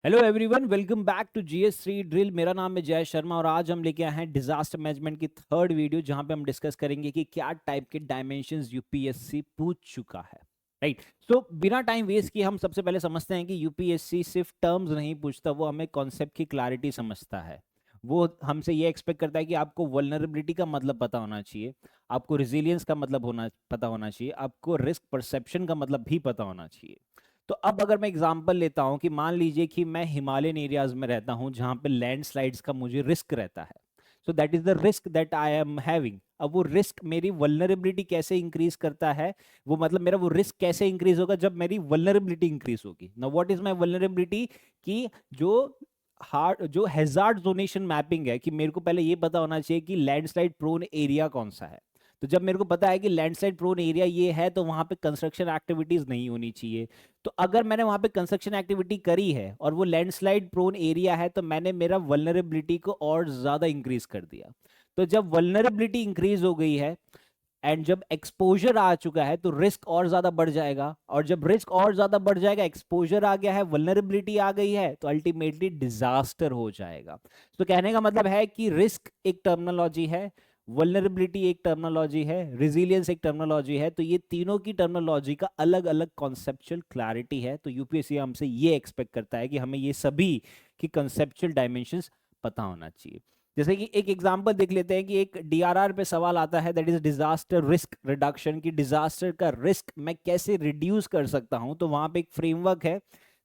Hello everyone, welcome back to GS3 drill. मेरा नाम है जय शर्मा और आज हम लेके आए हैं डिजास्टर मैनेजमेंट की थर्ड वीडियो, जहां पे हम डिस्कस करेंगे कि क्या टाइप के डायमेंशंस यूपीएससी पूछ चुका है। राइट। सो बिना टाइम वेस्ट किए हम सबसे पहले समझते हैं कि यूपीएससी सिर्फ टर्म्स नहीं पूछता, वो हमें कॉन्सेप्ट की क्लैरिटी समझता है। वो हमसे ये एक्सपेक्ट करता है कि आपको वल्नरेबिलिटी का मतलब पता होना चाहिए, आपको रिजिलियंस का मतलब पता होना चाहिए, आपको रिस्क परसेप्शन का मतलब भी पता होना चाहिए। तो अब अगर मैं एग्जांपल लेता हूं कि मान लीजिए कि मैं हिमालयन एरियाज में रहता हूं जहां पे लैंडस्लाइड्स का मुझे रिस्क रहता है। So that is the risk that I am having. अब वो रिस्क मेरी वल्नरेबिलिटी कैसे इंक्रीज करता है, वो मतलब मेरा वो रिस्क कैसे इंक्रीज होगा जब मेरी वल्नरेबिलिटी इंक्रीज होगी। Now what is my vulnerability, कि जो हार्ड जो हैजार्ड जोनेशन मैपिंग है, कि मेरे को पहले ये पता होना चाहिए कि लैंडस्लाइड प्रोन एरिया कौन सा है। तो जब मेरे को पता है कि लैंडस्लाइड प्रोन एरिया ये है तो वहां पे कंस्ट्रक्शन एक्टिविटीज नहीं होनी चाहिए। तो अगर मैंने वहां पे कंस्ट्रक्शन एक्टिविटी करी है और वो लैंडस्लाइड प्रोन एरिया है तो मैंने मेरा वल्नरेबिलिटी को और ज्यादा इंक्रीज कर दिया। तो जब वल्नरेबिलिटी इंक्रीज हो गई है एंड जब एक्सपोजर आ चुका है तो रिस्क और ज्यादा बढ़ जाएगा, और जब रिस्क और ज्यादा बढ़ जाएगा, एक्सपोजर आ गया है, वल्नरेबिलिटी आ गई है, तो अल्टीमेटली डिजास्टर हो जाएगा। तो कहने का मतलब है कि रिस्क एक टर्मिनोलॉजी है, वल्नरेबिलिटी एक टर्मिनोलॉजी है, रिजिलियंस एक टर्मिनोलॉजी है। तो ये तीनों की टर्मिनोलॉजी का अलग अलग कॉन्सेप्चुअल क्लैरिटी है। तो यूपीएससी हमसे ये एक्सपेक्ट करता है कि हमें ये सभी की कॉन्सेप्चुअल डायमेंशंस पता होना चाहिए। जैसे कि एक एग्जांपल देख लेते हैं कि एक डीआरआर पे सवाल आता है, that is disaster risk reduction, की डिजास्टर का रिस्क मैं कैसे रिड्यूस कर सकता हूं। तो वहां पे एक फ्रेमवर्क है,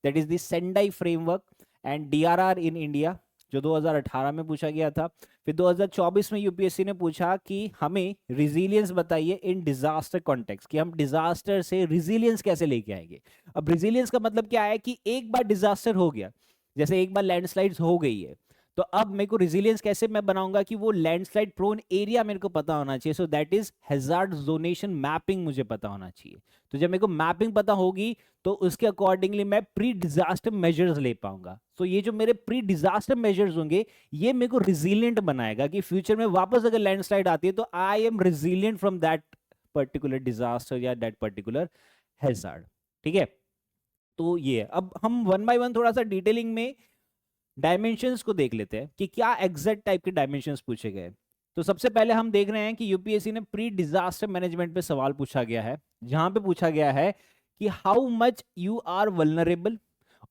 that is the Sendai framework and DRR in India, जो 2018 में पूछा गया था। फिर 2024 में यूपीएससी ने पूछा कि हमें रिजिलियंस बताइए इन डिजास्टर कॉन्टेक्स्ट, कि हम डिजास्टर से रिजिलियंस कैसे लेके आएंगे। अब रिजिलियंस का मतलब क्या है, कि एक बार डिजास्टर हो गया, जैसे एक बार लैंडस्लाइड्स हो गई है, तो अब मेरे को रिजिलियंस कैसे मैं बनाऊंगा, कि वो लैंडस्लाइड प्रोन एरिया मेरे को पता होना चाहिए। सो that is hazard zonation mapping मुझे पता होना चाहिए। तो जब मेरे को मैपिंग पता होगी तो उसके अकॉर्डिंगली मैं प्री डिजास्टर मेजर्स ले पाऊंगा। सो ये जो मेरे प्री डिजास्टर मेजर्स होंगे, ये मेरे को रिजिलियंट बनाएगा कि फ्यूचर में वापस अगर लैंडस्लाइड आती है तो I am resilient from that particular disaster या दैट पर्टिकुलर हैजार्ड। ठीक है। तो ये है। अब हम वन बाय वन थोड़ा सा डिटेलिंग में डायमेंशंस को देख लेते हैं कि क्या एग्जैक्ट टाइप के डायमेंशंस पूछे गए। तो सबसे पहले हम देख रहे हैं कि यूपीएससी ने प्री डिजास्टर मैनेजमेंट पे सवाल पूछा गया है, जहां पे पूछा गया है कि how much you are vulnerable,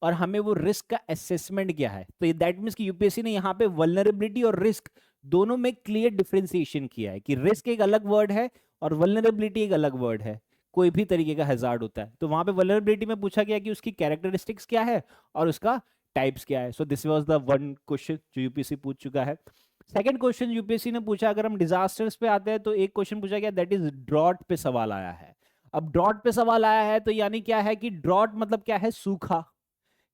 और हमें वो रिस्क का असेसमेंट क्या है। तो दैट मींस कि यूपीएससी ने यहाँ पे वल्नरेबिलिटी और रिस्क दोनों में क्लियर डिफरेंशिएशन किया है, कि रिस्क एक अलग वर्ड है और वल्नरेबिलिटी एक अलग वर्ड है। कोई भी तरीके का हैजार्ड होता है तो वहां पे वल्नरेबिलिटी में पूछा गया कि उसकी कैरेक्टरिस्टिक्स क्या है और उसका टाइप्स क्या है। So this was the one question जो यूपीएससी पूछ चुका है। सेकंड क्वेश्चन यूपीएससी ने पूछा, अगर हम डिजास्टर्स पे आते हैं तो एक क्वेश्चन पूछा गया, दैट इज ड्रॉट पे सवाल आया है। अब ड्रॉट पे सवाल आया है तो यानी क्या है, कि ड्रॉट मतलब क्या है, सूखा,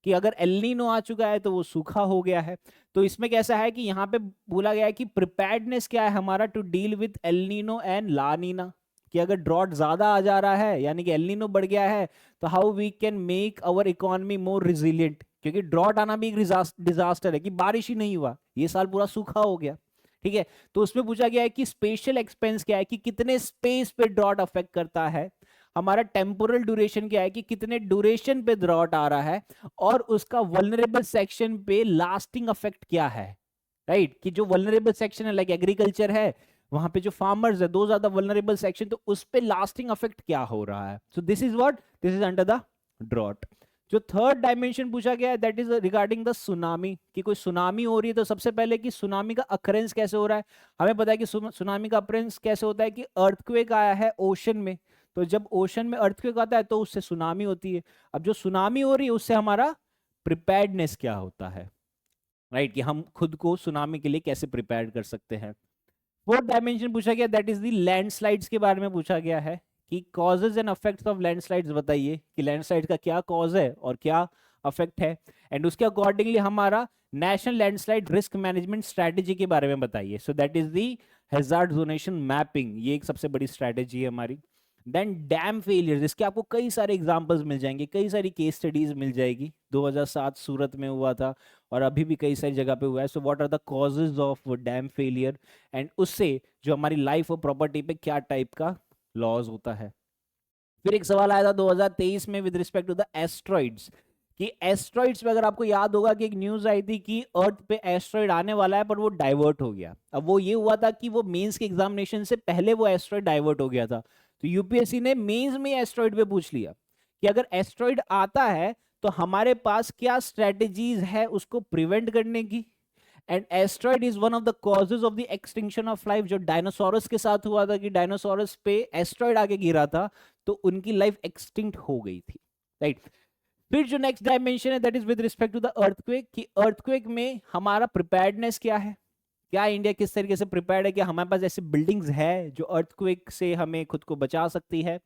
कि अगर एलनीनो आ चुका है तो वो सूखा हो गया है। तो इसमें कैसा है कि यहाँ पे बोला गया है कि प्रिपेयर्डनेस क्या है हमारा to deal with El Nino and La Nina, कि अगर ड्रॉट ज्यादा आ जा रहा है यानी कि एलनीनो बढ़ गया है, तो how we can make our economy more resilient, क्योंकि ड्रॉट आना भी एक डिजास्टर है, कि बारिश ही नहीं हुआ, ये साल पूरा सूखा हो गया। ठीक है। तो उसमें पूछा गया है कि स्पेशल एक्सपेंस क्या है, कि कितने स्पेस पे ड्रॉट अफेक्ट करता है। हमारा टेम्पोरल ड्यूरेशन क्या है, कि कितने ड्यूरेशन पे ड्रॉट आ रहा है, और उसका वल्नरेबल सेक्शन पे लास्टिंग अफेक्ट क्या है। राइट, कि जो वल्नरेबल सेक्शन है लाइक एग्रीकल्चर है, वहां पे जो फार्मर्स है, दो ज्यादा वल्नरेबल सेक्शन, तो उस पे लास्टिंग अफेक्ट क्या हो रहा है। So this is what, this is under the drought. जो थर्ड डायमेंशन पूछा गया है, that is regarding the tsunami, कि कोई सुनामी हो रही है तो सबसे पहले कि सुनामी का अकरेंस कैसे हो रहा है। हमें पता है कि सुनामी का अकरेंस कैसे होता है, कि अर्थक्वेक आया है ओशन में, तो जब ओशन में अर्थक्वेक आता है तो उससे सुनामी होती है। अब जो सुनामी हो रही है उससे हमारा प्रिपेयर्डनेस क्या होता है, राइट, कि हम खुद को सुनामी के लिए कैसे प्रिपेयर कर सकते हैं। फोर्थ डायमेंशन पूछा गया, दैट इज द लैंडस्लाइड्स के बारे में पूछा गया है, कि causes and affects of landslides बताइए, कि लैंडस्लाइड का क्या कॉज है और क्या अफेक्ट है, एंड उसके अकॉर्डिंगली हमारा national landslide risk management strategy के बारे में बताइए। सो that is the hazard zonation mapping, ये एक सबसे बड़ी स्ट्रेटेजी है हमारी। देन डैम फेलियर, जिसके आपको कई सारे एग्जांपल्स मिल जाएंगे, कई सारी केस स्टडीज मिल जाएगी, 2007 सूरत में हुआ था और अभी भी कई सारी जगह पे हुआ है। So what are the causes of dam failure, and उससे जो हमारी लाइफ और प्रॉपर्टी पे क्या टाइप का लॉज होता है। फिर एक सवाल आया था 2023 में with respect to the asteroids, कि एस्ट्रॉइड्स पे, अगर आपको याद होगा कि एक न्यूज आई थी कि अर्थ पे एस्ट्रॉइड आने वाला है, पर वो डाइवर्ट हो गया। अब वो ये हुआ था कि वो मेंस के एग्जामिनेशन से पहले वो एस्ट्रॉइड डाइवर्ट हो गया था, तो यूपीएससी ने मेंस में एस्ट्रॉइड पे पूछ लिया कि अगर एस्ट्रॉइड आता है तो हमारे पास क्या स्ट्रेटेजीज है उसको प्रिवेंट करने की। And asteroid is one of the causes of the extinction of life, जो डायनासोरस के साथ हुआ था कि डायनासोरस पे एस्ट्रॉइड आके गिरा था तो उनकी लाइफ एक्सटिंक्ट हो गई थी, राइट। फिर जो नेक्स्ट डायमेंशन है that is with respect to the earthquake, कि अर्थक्वेक में हमारा प्रिपेयर्डनेस क्या है, क्या इंडिया किस तरीके से प्रिपेयर्ड है, कि हमारे पास ऐसी बिल्डिंग्स है जो अर्थक्वेक से हमें खुद को बचा सकती है।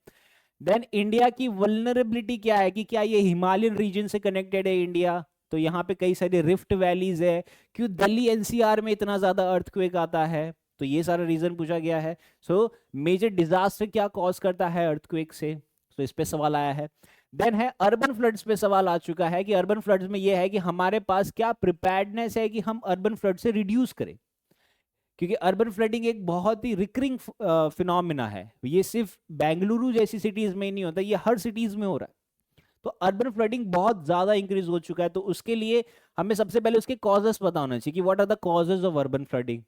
देन इंडिया की वल्नरेबिलिटी क्या है, कि क्या ये हिमालयन रीजन से कनेक्टेड है इंडिया, तो यहाँ पे कई सारे रिफ्ट वैलीज है, क्यों दिल्ली एनसीआर में इतना ज्यादा अर्थक्वेक आता है, तो ये सारा रीजन पूछा गया है। सो मेजर डिजास्टर क्या कॉज करता है अर्थक्वेक से, तो इस पे सवाल आया है। देन है अर्बन फ्लड्स पे सवाल आ चुका है कि अर्बन फ्लड्स में ये है कि हमारे पास क्या प्रिपेयर्डनेस है कि हम अर्बन फ्लड से रिड्यूस करें, क्योंकि अर्बन फ्लडिंग एक बहुत ही रिकरिंग फिनोमिना है, ये सिर्फ बेंगलुरु जैसी सिटीज में ही नहीं होता, ये हर सिटीज में हो रहा है। तो अर्बन फ्लडिंग बहुत ज्यादा इंक्रीज हो चुका है, तो उसके लिए हमें सबसे पहले उसके कॉजेस पता होना चाहिए कि what are the causes of urban flooding,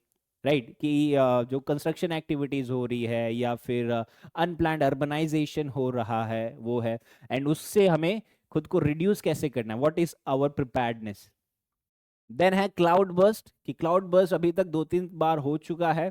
right. कि जो कंस्ट्रक्शन एक्टिविटीज हो रही है या फिर अनप्लान्ड अर्बनाइजेशन हो रहा है वो है, एंड उससे हमें खुद को रिड्यूस कैसे करना है, what is our preparedness. Then है क्लाउड बर्स्ट, कि क्लाउड बर्स्ट अभी तक 2-3 बार हो चुका है,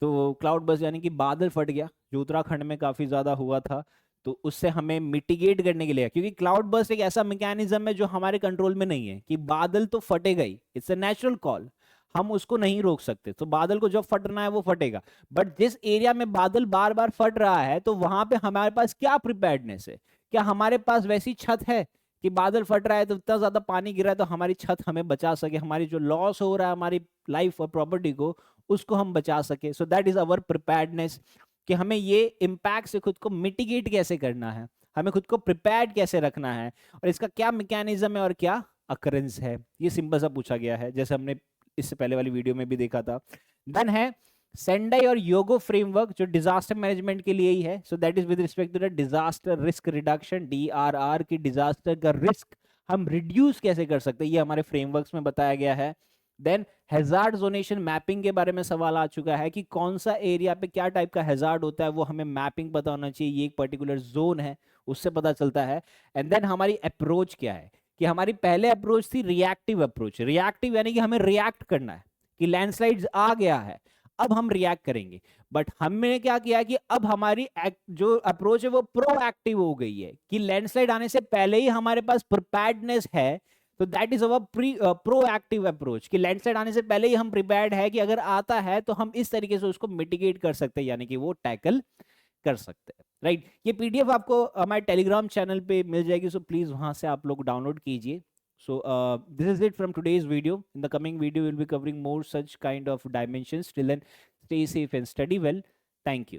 तो क्लाउड बर्स्ट यानी कि बादल फट गया, जो उत्तराखंड में काफी ज्यादा हुआ था, तो उससे हमें मिटिगेट करने के लिए, क्योंकि क्लाउड बर्स्ट एक ऐसा मैकेनिज्म है जो हमारे कंट्रोल में नहीं है, कि बादल तो फटेगा ही, इट्स अ नेचुरल कॉल, हम उसको नहीं रोक सकते, तो बादल को जब फटना है वो फटेगा। बट जिस एरिया में बादल बार बार फट रहा है तो वहां पे हमारे पास क्या प्रिपेयर्डनेस है, क्या हमारे पास वैसी छत है कि बादल फट रहा है तो इतना ज्यादा पानी गिरा है तो हमारी छत हमें बचा सके, हमारी जो लॉस हो रहा है हमारी लाइफ और प्रॉपर्टी को, उसको हम बचा सके। सो दैट इज अवर प्रिपेयर्डनेस, कि हमें ये इम्पैक्ट से खुद को मिटिगेट कैसे करना है, हमें खुद को प्रिपेयर्ड कैसे रखना है, और इसका क्या मैकेनिज्म है और क्या अकरेंस है, ये सिंपल सा पूछा गया है, जैसे हमने इससे पहले वाली वीडियो में भी देखा था। देन है सेंडाई और योगो फ्रेमवर्क, जो डिजास्टर मैनेजमेंट के लिए ही है, so that is with respect to the disaster risk reduction, DRR, की डिजास्टर का रिस्क हम रिड्यूस कैसे कर सकते हैं, ये हमारे फ्रेमवर्क्स में बताया गया है। देन हैजार्ड जोनेशन मैपिंग के बारे में सवाल आ चुका है कि कौन सा एरिया पे क्या टाइप का हैजार्ड होता है, वो हमें मैपिंग पता होना चाहिए, ये एक पर्टिकुलर जोन है उससे पता चलता है। एंड देन हमारी अप्रोच क्या है, कि हमारी पहले अप्रोच थी रिएक्टिव अप्रोच, रिएक्टिव यानी कि हमें रिएक्ट करना है, कि लैंडस्लाइड्स आ गया है अब हम रिएक्ट करेंगे। बट हमने क्या किया कि अब हमारी जो अप्रोच है वो प्रोएक्टिव हो गई है, कि लैंडस्लाइड आने से पहले ही हमारे पास प्रिपेयर्डनेस है, तो that is our proactive approach, कि लैंडस्लाइड आने से पहले ही हम प्रिपेयर्ड है कि अगर आता है तो हम इस तरीके से उसको मिटिगेट कर सकते हैं, यानी कि वो टैकल कर सकते हैं, राइट। ये पीडीएफ आपको हमारे टेलीग्राम चैनल पे मिल जाएगी, सो प्लीज वहां से आप लोग डाउनलोड कीजिए। So this is it from today's video. In the coming video, we'll be covering more such kind of dimensions. Till then, stay safe and study well. Thank you.